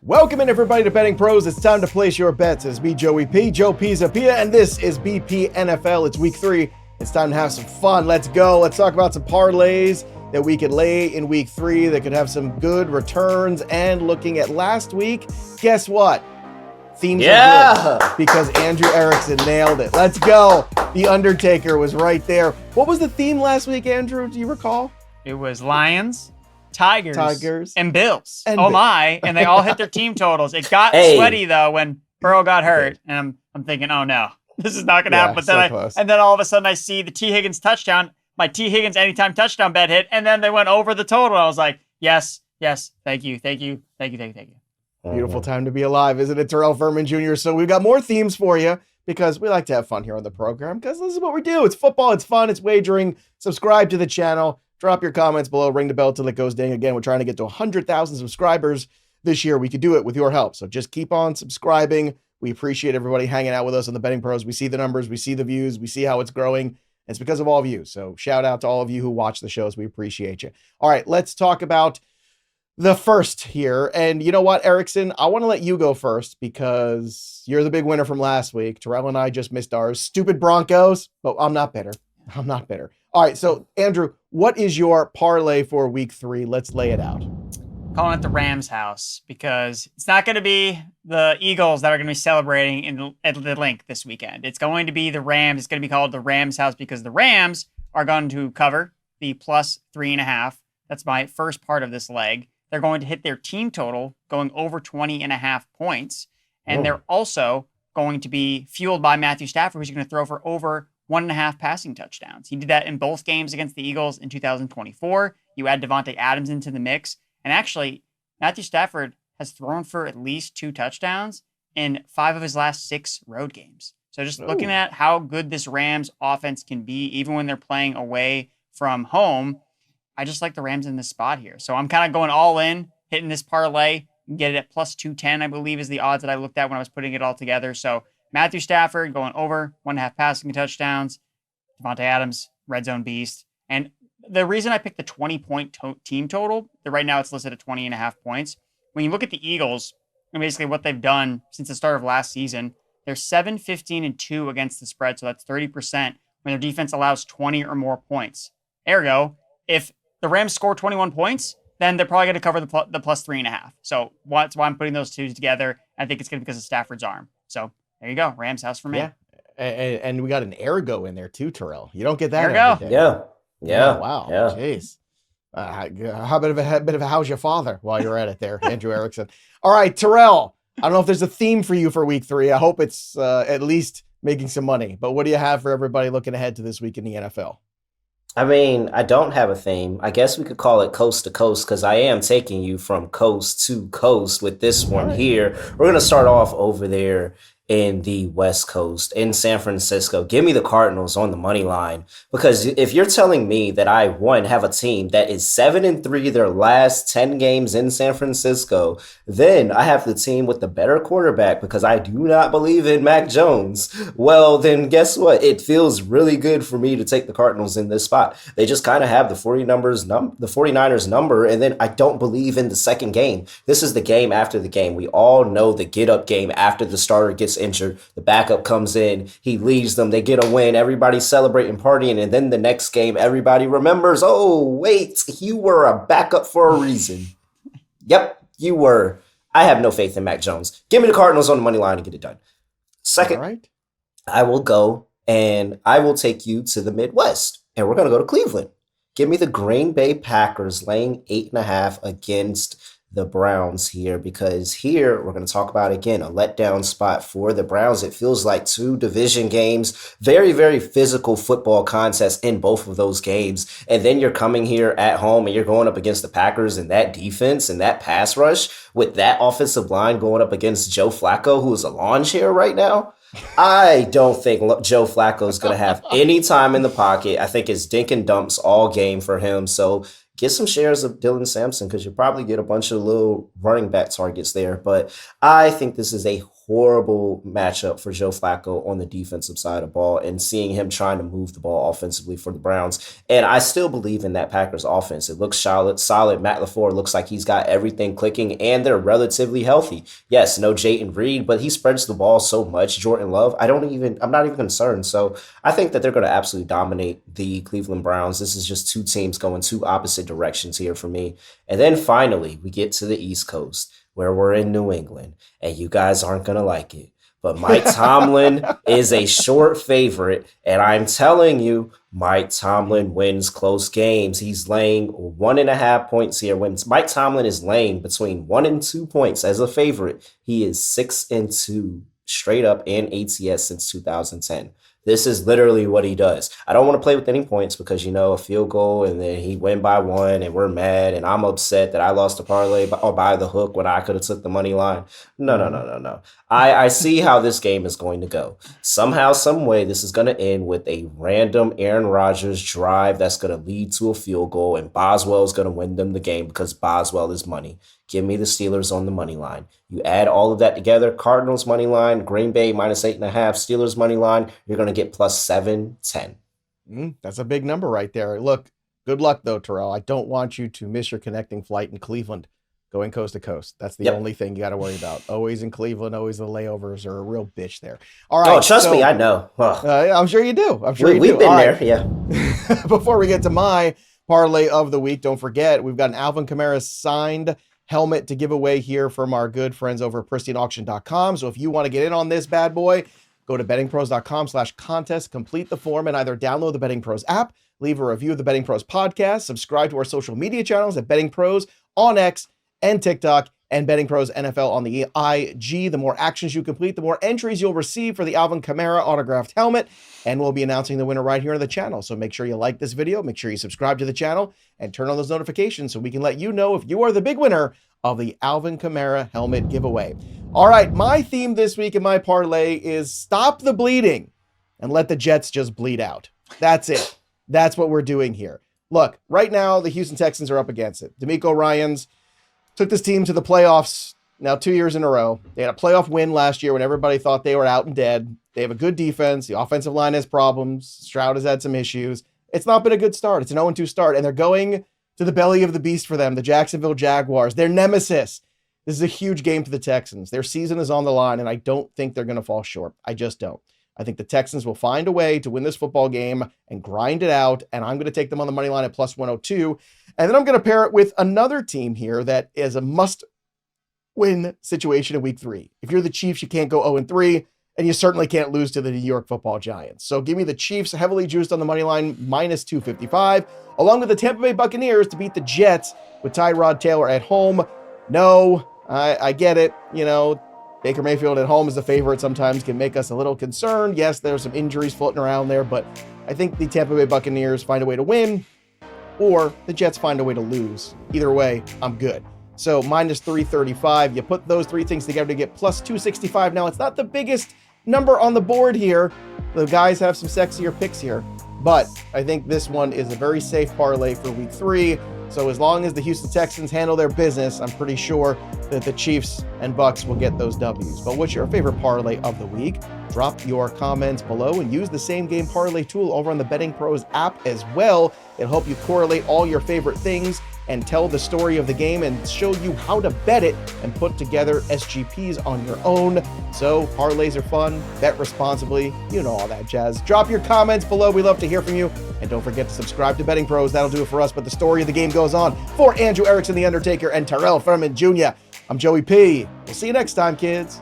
Welcome in everybody to Betting Pros. It's time to place your bets. It's me, Joe Pisapia, and this is BP NFL. It's week 3. It's time to have some fun. Let's go. Let's talk about some parlays that we could lay in week 3 that could have some good returns. And looking at last week, guess what? Themes are good because Andrew Erickson nailed it. Let's go. The Undertaker was right there. What was the theme last week, Andrew? Do you recall? It was Lions, Tigers, and Bills. And they all hit their team totals. It got sweaty though when Burrow got hurt, and I'm thinking, oh no, this is not going to happen. But then all of a sudden I see the T. Higgins touchdown. My T. Higgins anytime touchdown bet hit, and then they went over the total. I was like, yes, thank you. Beautiful time to be alive, isn't it, Terrell Furman Jr.? So we've got more themes for you because we like to have fun here on the program because this is what we do. It's football, it's fun, it's wagering. Subscribe to the channel. Drop your comments below. Ring the bell till it goes ding. Again, we're trying to get to 100,000 subscribers this year. We could do it with your help. So just keep on subscribing. We appreciate everybody hanging out with us on the Betting Pros. We see the numbers. We see the views. We see how it's growing. It's because of all of you. So shout out to all of you who watch the shows. We appreciate you. All right, let's talk about the first here. And you know what, Erickson? I want to let you go first because you're the big winner from last week. Terrell and I just missed ours. Stupid Broncos. But I'm not bitter. All right, so Andrew, what is your parlay for week 3? Let's lay it out. Calling it the Rams house because it's not going to be the Eagles that are going to be celebrating at the link this weekend. It's going to be the Rams. It's going to be called the Rams house because the Rams are going to cover the plus 3.5. That's my first part of this leg. They're going to hit their team total going over 20.5 points. And they're also going to be fueled by Matthew Stafford, who's going to throw for over 1.5 passing touchdowns. He did that in both games against the Eagles in 2024. You add Devontae Adams into the mix. And actually, Matthew Stafford has thrown for at least 2 touchdowns in 5 of his last 6 road games. So just looking at how good this Rams offense can be, even when they're playing away from home, I just like the Rams in this spot here. So I'm kind of going all in, hitting this parlay, and get it at plus 210, I believe, is the odds that I looked at when I was putting it all together. So Matthew Stafford going over 1.5 passing touchdowns, Devontae Adams, red zone beast. And the reason I picked the 20-point team total, that right now it's listed at 20.5 points. When you look at the Eagles and basically what they've done since the start of last season, they're 7-15-2 against the spread. So that's 30% when their defense allows 20 or more points. Ergo, if the Rams score 21 points, then they're probably going to cover the plus 3.5. So that's why I'm putting those two together. I think it's going to be because of Stafford's arm. So there you go. Rams house for me. Yeah. And we got an ergo in there too, Terrell. You don't get that every day. Yeah. Oh, wow. Yeah. Jeez. How bit of a how's your father while you're at it there, Andrew Erickson. All right, Terrell. I don't know if there's a theme for you for week 3. I hope it's at least making some money. But what do you have for everybody looking ahead to this week in the NFL? I mean, I don't have a theme. I guess we could call it coast to coast because I am taking you from coast to coast with this one here. We're going to start off over there in the West Coast, in San Francisco. Give me the Cardinals on the money line. Because if you're telling me that I, one, have a team that is 7-3 their last 10 games in San Francisco, then I have the team with the better quarterback because I do not believe in Mac Jones. Well, then guess what? It feels really good for me to take the Cardinals in this spot. They just kind of have the 49ers number, and then I don't believe in the second game. This is the game after the game. We all know the get-up game after the starter gets injured. The backup comes in, he leads them, they get a win, everybody's celebrating, partying, and then the next game, everybody remembers, oh, wait, you were a backup for a reason. Yep, you were. I have no faith in Mac Jones. Give me the Cardinals on the money line and get it done. Second, I will go and I will take you to the Midwest, and we're going to go to Cleveland. Give me the Green Bay Packers laying 8.5 against the Browns here, because here we're going to talk about, again, a letdown spot for the Browns. It feels like 2 division games, very, very physical football contests in both of those games. And then you're coming here at home and you're going up against the Packers and that defense and that pass rush with that offensive line going up against Joe Flacco, who is a lawn chair right now. I don't think Joe Flacco is going to have any time in the pocket. I think it's dink and dumps all game for him. So get some shares of Dylan Sampson because you'll probably get a bunch of little running back targets there. But I think this is a horrible matchup for Joe Flacco on the defensive side of the ball and seeing him trying to move the ball offensively for the Browns. And I still believe in that Packers offense. It looks solid. Matt LaFleur looks like he's got everything clicking and they're relatively healthy. Yes, no Jayden Reed, but he spreads the ball so much. Jordan Love, I'm not even concerned. So I think that they're going to absolutely dominate the Cleveland Browns. This is just two teams going two opposite directions here for me. And then finally, we get to the East Coast where we're in New England, and you guys aren't going to like it. But Mike Tomlin is a short favorite, and I'm telling you, Mike Tomlin wins close games. He's laying 1.5 points here. When Mike Tomlin is laying between 1 and 2 points as a favorite, he is 6-2 straight up in ATS since 2010. This is literally what he does. I don't want to play with any points because, a field goal and then he win by 1 and we're mad and I'm upset that I lost a parlay by the hook when I could have took the money line. No. I see how this game is going to go. Somehow, some way, this is going to end with a random Aaron Rodgers drive that's going to lead to a field goal and Boswell is going to win them the game because Boswell is money. Give me the Steelers on the money line. You add all of that together, Cardinals money line, Green Bay -8.5, Steelers money line, you're going to get plus 710. That's a big number right there. Look, good luck though, Terrell. I don't want you to miss your connecting flight in Cleveland, going coast to coast. That's the only thing you got to worry about. Always in Cleveland, always the layovers are a real bitch there. All right. Oh, trust me, I know. I'm sure you do. We've been there, yeah. Before we get to my parlay of the week, don't forget, we've got an Alvin Kamara signed helmet to give away here from our good friends over at pristineauction.com. So if you want to get in on this bad boy, go to bettingpros.com/contest, complete the form, and either download the Betting Pros app, leave a review of the Betting Pros podcast, subscribe to our social media channels at Betting Pros on X and TikTok, and Betting Pros NFL on the IG. The more actions you complete, the more entries you'll receive for the Alvin Kamara autographed helmet, and we'll be announcing the winner right here on the channel. So make sure you like this video, make sure you subscribe to the channel, and turn on those notifications so we can let you know if you are the big winner of the Alvin Kamara helmet giveaway. All right, my theme this week in my parlay is stop the bleeding and let the Jets just bleed out. That's it. That's what we're doing here. Look, right now, the Houston Texans are up against it. DeMeco Ryans took this team to the playoffs now 2 years in a row. They had a playoff win last year when everybody thought they were out and dead. They have a good defense. The offensive line has problems. Stroud has had some issues. It's not been a good start. It's an 0-2 start, and they're going to the belly of the beast for them, the Jacksonville Jaguars, their nemesis. This is a huge game for the Texans. Their season is on the line, and I don't think they're going to fall short. I just don't. I think the Texans will find a way to win this football game and grind it out, and I'm going to take them on the money line at plus 102. And then I'm going to pair it with another team here that is a must-win situation in week 3. If you're the Chiefs, you can't go 0-3, and you certainly can't lose to the New York Football Giants. So give me the Chiefs heavily juiced on the money line, minus 255, along with the Tampa Bay Buccaneers to beat the Jets with Tyrod Taylor at home. No, I get it. Baker Mayfield at home as a favorite sometimes can make us a little concerned. Yes, there's some injuries floating around there, but I think the Tampa Bay Buccaneers find a way to win, or the Jets find a way to lose. Either way, I'm good. So minus 335, you put those three things together to get plus 265. Now, it's not the biggest number on the board here. The guys have some sexier picks here, but I think this one is a very safe parlay for week 3. So as long as the Houston Texans handle their business, I'm pretty sure that the Chiefs and Bucks will get those W's. But what's your favorite parlay of the week? Drop your comments below and use the same game parlay tool over on the Betting Pros app as well. It'll help you correlate all your favorite things and tell the story of the game and show you how to bet it and put together SGPs on your own. So parlays are fun, bet responsibly, all that jazz. Drop your comments below. We love to hear from you. And don't forget to subscribe to Betting Pros. That'll do it for us, but the story of the game goes on. For Andrew Erickson, The Undertaker, and Terrell Furman Jr., I'm Joey P. We'll see you next time, kids.